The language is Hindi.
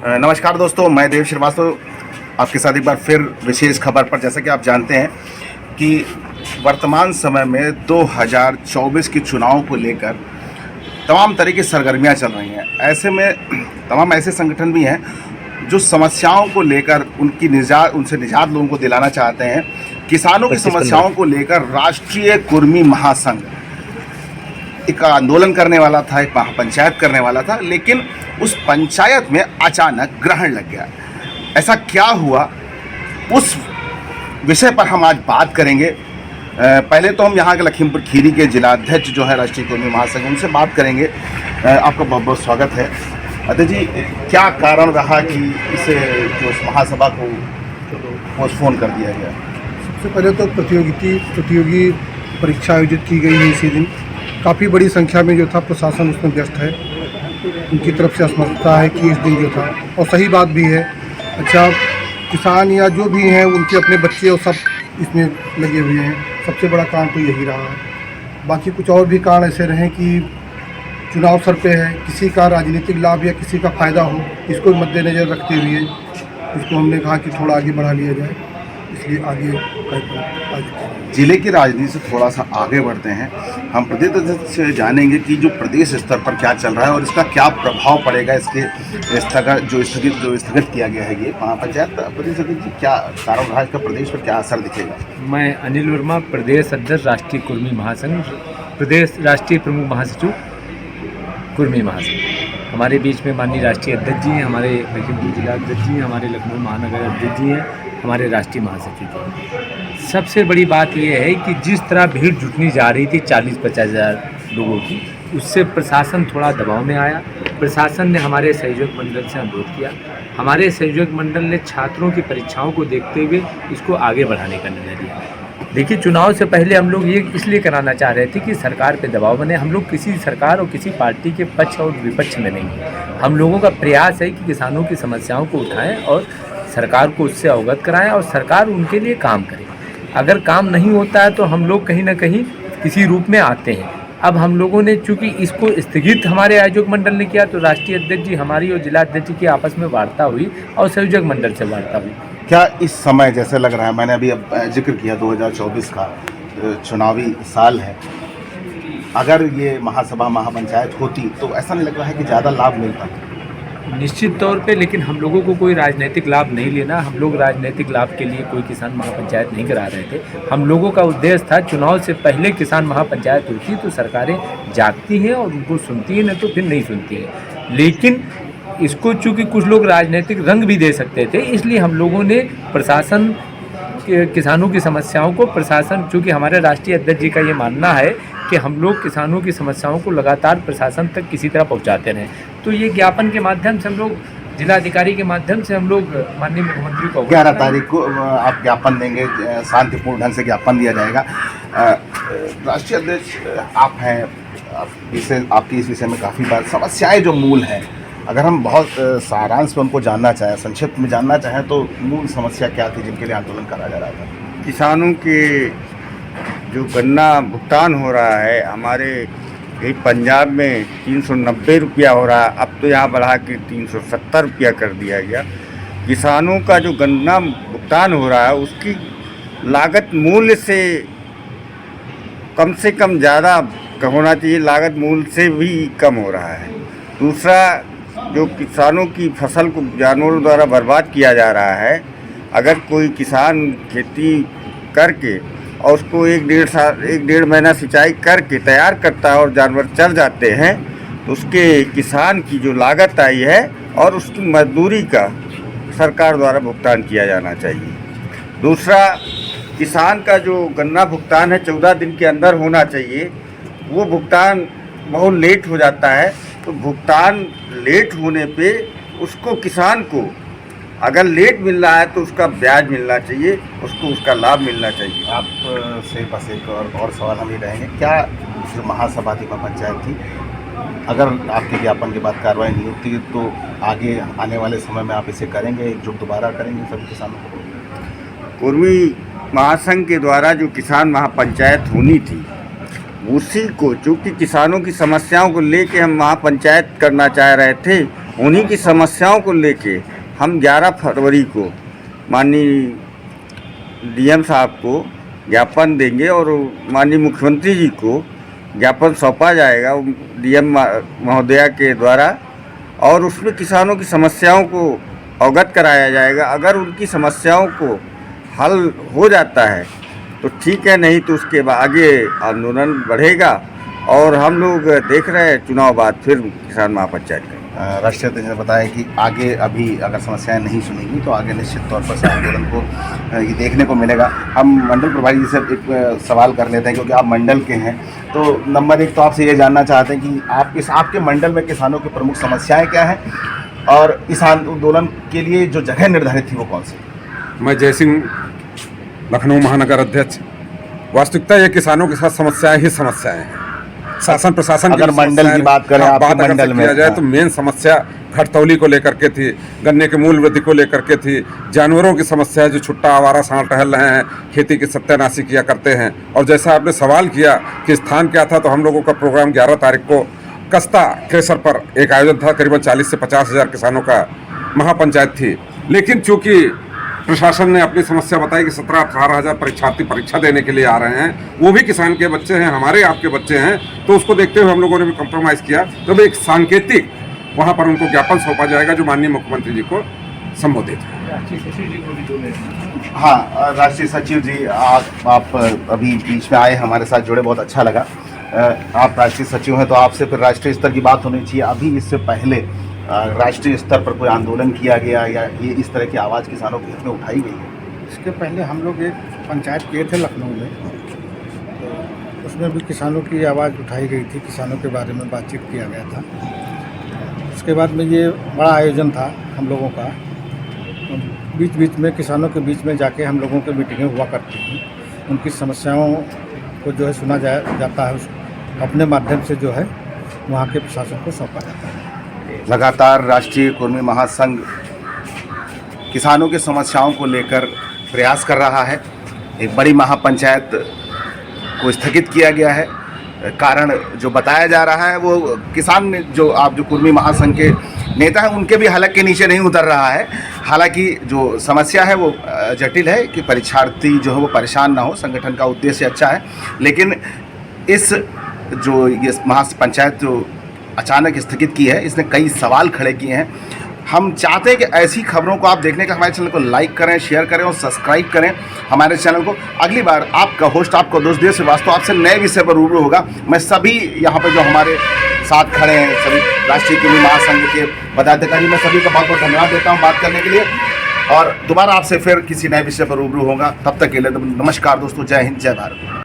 नमस्कार दोस्तों, मैं देव श्रीवास्तव आपके साथ एक बार फिर विशेष खबर पर। जैसा कि आप जानते हैं कि वर्तमान समय में 2024 के चुनाव को लेकर तमाम तरह की सरगर्मियां चल रही हैं। ऐसे में तमाम ऐसे संगठन भी हैं जो समस्याओं को लेकर उनसे निजात लोगों को दिलाना चाहते हैं। किसानों की समस्याओं को लेकर राष्ट्रीय कुर्मी महासंघ एक आंदोलन करने वाला था, एक महापंचायत करने वाला था, लेकिन उस पंचायत में अचानक ग्रहण लग गया। ऐसा क्या हुआ, उस विषय पर हम आज बात करेंगे। पहले तो हम यहाँ के लखीमपुर खीरी के जिलाध्यक्ष जो है राष्ट्रीय कुर्मी महासंघ, उनसे बात करेंगे। आपका बहुत बहुत स्वागत है। अध्यक्ष जी, क्या कारण रहा कि इसे जो महासभा को पोस्टपोन कर दिया गया? सबसे पहले तो प्रतियोगी परीक्षा आयोजित की गई है इसी दिन। काफ़ी बड़ी संख्या में जो था प्रशासन उसमें व्यस्त है, उनकी तरफ से असमर्थता है कि इस दिन जो था, और सही बात भी है। अच्छा, किसान या जो भी हैं उनके अपने बच्चे और सब इसमें लगे हुए हैं। सबसे बड़ा कारण तो यही रहा है। बाकी कुछ और भी कारण ऐसे रहे कि चुनाव सर पे है, किसी का राजनीतिक लाभ या किसी का फ़ायदा हो, इसको मद्देनज़र रखते हुए इसको हमने कहा कि थोड़ा आगे बढ़ा लिया जाए, इसलिए आगे जिले की राजनीति से थोड़ा सा आगे बढ़ते हैं। हम प्रदेश से जानेंगे कि जो प्रदेश स्तर पर क्या चल रहा है और इसका क्या प्रभाव पड़ेगा। इसके स्थगित किया गया है ये महापंचायत, प्रदेश क्या कारण रहा, इसका प्रदेश पर क्या असर दिखेगा? मैं अनिल वर्मा, प्रदेश अध्यक्ष राष्ट्रीय कुर्मी महासंघ, प्रदेश राष्ट्रीय प्रमुख महासचिव कुर्मी महासंघ। हमारे बीच में माननीय राष्ट्रीय अध्यक्ष जी हैं, हमारे लखीमपुर जिला अध्यक्ष जी हैं, हमारे लखनऊ महानगर अध्यक्ष जी हैं, हमारे राष्ट्रीय महासचिव जी। सबसे बड़ी बात यह है कि जिस तरह भीड़ जुटनी जा रही थी 40-50 हज़ार लोगों की, उससे प्रशासन थोड़ा दबाव में आया। प्रशासन ने हमारे सहयोग मंडल से अनुरोध किया। हमारे सहयोग मंडल ने छात्रों की परीक्षाओं को देखते हुए इसको आगे बढ़ाने का निर्णय लिया। देखिए, चुनाव से पहले हम लोग ये इसलिए कराना चाह रहे थे कि सरकार पे दबाव बने। हम लोग किसी सरकार और किसी पार्टी के पक्ष और विपक्ष में नहीं हैं। हम लोगों का प्रयास है कि किसानों की समस्याओं को उठाएं और सरकार को उससे अवगत कराएं और सरकार उनके लिए काम करे। अगर काम नहीं होता है तो हम लोग कहीं ना कहीं किसी रूप में आते हैं। अब हम लोगों ने चूँकि इसको स्थगित हमारे आयोजक मंडल ने किया, तो राष्ट्रीय अध्यक्ष जी हमारी और जिला अध्यक्ष की आपस में वार्ता हुई और संयोजक मंडल से वार्ता हुई। क्या इस समय जैसे लग रहा है, मैंने अभी जिक्र किया 2024 का चुनावी साल है, अगर ये महासभा महापंचायत होती तो ऐसा नहीं लग रहा है कि ज़्यादा लाभ मिलता? निश्चित तौर पे, लेकिन हम लोगों को कोई राजनीतिक लाभ नहीं लेना। हम लोग राजनीतिक लाभ के लिए कोई किसान महापंचायत नहीं करा रहे थे। हम लोगों का उद्देश्य था, चुनाव से पहले किसान महापंचायत होती तो सरकारें जागती हैं और उनको सुनती हैं, नहीं तो फिर नहीं सुनती हैं। लेकिन इसको चूँकि कुछ लोग राजनीतिक रंग भी दे सकते थे, इसलिए हम लोगों ने प्रशासन किसानों की समस्याओं को, प्रशासन, चूँकि हमारे राष्ट्रीय अध्यक्ष जी का ये मानना है कि हम लोग किसानों की समस्याओं को लगातार प्रशासन तक किसी तरह पहुंचाते रहें, तो ये ज्ञापन के माध्यम से हम लोग, जिलाधिकारी के माध्यम से हम लोग माननीय मुख्यमंत्री को 11 तारीख को आप ज्ञापन देंगे, शांतिपूर्ण ढंग से ज्ञापन दिया जाएगा। राष्ट्रीय अध्यक्ष आप हैं, आपकी इस विषय में काफ़ी बात, समस्याएँ जो मूल हैं, अगर हम बहुत सारांश में उनको जानना चाहें, संक्षिप्त में जानना चाहें, तो मूल समस्या क्या थी जिनके लिए आंदोलन करा जा रहा था? किसानों के जो गन्ना भुगतान हो रहा है, हमारे यही पंजाब में 390 रुपया हो रहा है, अब तो यहाँ बढ़ा के 370 रुपया कर दिया गया। किसानों का जो गन्ना भुगतान हो रहा है उसकी लागत मूल्य से कम ज़्यादा होना चाहिए, लागत मूल्य से भी कम हो रहा है। दूसरा, जो किसानों की फसल को जानवरों द्वारा बर्बाद किया जा रहा है, अगर कोई किसान खेती करके और उसको एक डेढ़ महीना सिंचाई करके तैयार करता है और जानवर चल जाते हैं, तो उसके किसान की जो लागत आई है और उसकी मजदूरी का सरकार द्वारा भुगतान किया जाना चाहिए। दूसरा, किसान का जो गन्ना भुगतान है 14 दिन के अंदर होना चाहिए, वो भुगतान बहुत लेट हो जाता है। तो भुगतान लेट होने पे उसको, किसान को अगर लेट मिल रहा है तो उसका ब्याज मिलना चाहिए, उसको उसका लाभ मिलना चाहिए। आप से बस एक और सवाल हम ये रहेंगे, क्या जो महासभा थी पंचायत थी, अगर आपके ज्ञापन के बाद कार्रवाई नहीं होती तो आगे आने वाले समय में आप इसे करेंगे, एकजुट दोबारा करेंगे सभी किसानों को? कुर्मी महासंघ के द्वारा जो किसान महापंचायत होनी थी, उसी को, चूँकि किसानों की समस्याओं को लेके हम महापंचायत करना चाह रहे थे, उन्हीं की समस्याओं को लेके हम 11 फरवरी को माननीय डीएम साहब को ज्ञापन देंगे और माननीय मुख्यमंत्री जी को ज्ञापन सौंपा जाएगा डीएम महोदया के द्वारा, और उसमें किसानों की समस्याओं को अवगत कराया जाएगा। अगर उनकी समस्याओं को हल हो जाता है तो ठीक है, नहीं तो उसके आगे आंदोलन बढ़ेगा। और हम लोग देख रहे हैं चुनाव बाद फिर किसान महापंचायत करेंगे। राष्ट्रीय अध्यक्ष ने बताया कि आगे अभी अगर समस्याएं नहीं सुनेंगी तो आगे निश्चित तौर पर आंदोलन को ये देखने को मिलेगा। हम मंडल प्रभारी जी से एक सवाल कर लेते हैं, क्योंकि आप मंडल के हैं। तो नंबर 1 तो आपसे ये जानना चाहते हैं कि आपके मंडल में किसानों की प्रमुख समस्याएं क्या हैं, और इस आंदोलन के लिए जो जगह निर्धारित थी वो कौन सी? मैं जय सिंह, लखनऊ महानगर अध्यक्ष। वास्तविकता ये किसानों के साथ समस्याएं ही समस्याएं हैं। शासन प्रशासन अगर मंडल की बात करें, आपके बात अगर मंडल में किया जाए तो मेन समस्या घटतौली को लेकर के थी, गन्ने के मूल्य वृद्धि को लेकर के थी, जानवरों की समस्या है जो छुट्टा आवारा सांड टहल रहे हैं, खेती की सत्यानाशी किया करते हैं। और जैसा आपने सवाल किया कि स्थान क्या था, तो हम लोगों का प्रोग्राम 11 तारीख को कस्ता क्रेशर पर एक आयोजन था। करीबन 40 से 50 हज़ार किसानों का महापंचायत थी। लेकिन चूंकि प्रशासन ने अपनी समस्या बताई कि 17-18 हज़ार परीक्षार्थी परीक्षा देने के लिए आ रहे हैं, वो भी किसान के बच्चे हैं, हमारे आपके बच्चे हैं, तो उसको देखते हुए हम लोगों ने भी कम्प्रोमाइज़ किया। तो एक सांकेतिक वहाँ पर उनको ज्ञापन सौंपा जाएगा जो माननीय मुख्यमंत्री जी को संबोधित है। हाँ, राष्ट्रीय सचिव जी, आप अभी बीच में आए, हमारे साथ जुड़े, बहुत अच्छा लगा। आप राष्ट्रीय सचिव हैं तो आपसे फिर राष्ट्रीय स्तर की बात होनी चाहिए। अभी इससे पहले राष्ट्रीय स्तर पर कोई आंदोलन किया गया या ये इस तरह की आवाज़ किसानों के हित में उठाई गई है? इसके पहले हम लोग एक पंचायत किए थे लखनऊ में, तो उसमें भी किसानों की आवाज़ उठाई गई थी, किसानों के बारे में बातचीत किया गया था। उसके बाद में ये बड़ा आयोजन था हम लोगों का, बीच बीच में किसानों के बीच में जाके हम लोगों की मीटिंगें हुआ करती थी। उनकी समस्याओं को जो है सुना जाता है, अपने माध्यम से जो है वहाँ के प्रशासन को सौंपा जाता है। लगातार राष्ट्रीय कुर्मी महासंघ किसानों की समस्याओं को लेकर प्रयास कर रहा है। एक बड़ी महापंचायत को स्थगित किया गया है। कारण जो बताया जा रहा है वो किसान जो कुर्मी महासंघ के नेता हैं उनके भी हलक के नीचे नहीं उतर रहा है। हालांकि जो समस्या है वो जटिल है कि परीक्षार्थी जो है वो परेशान ना हो, संगठन का उद्देश्य अच्छा है, लेकिन ये महापंचायत जो अचानक स्थगित की है, इसने कई सवाल खड़े किए हैं। हम चाहते हैं कि ऐसी खबरों को आप देखने का हमारे चैनल को लाइक करें, शेयर करें और सब्सक्राइब करें हमारे चैनल को। अगली बार आपका होस्ट, आपका दोस्त देव श्रीवास्तव आपसे नए विषय पर रूबरू होगा। मैं सभी यहाँ पर जो हमारे साथ खड़े हैं, सभी राष्ट्रीय कुर्मी महासंघ के पदाधिकारी, मैं सभी का बहुत बहुत धन्यवाद देता हूँ बात करने के लिए, और दोबारा आपसे फिर किसी नए विषय पर रूबरू होगा। तब तक के लिए नमस्कार दोस्तों, जय हिंद, जय भारत।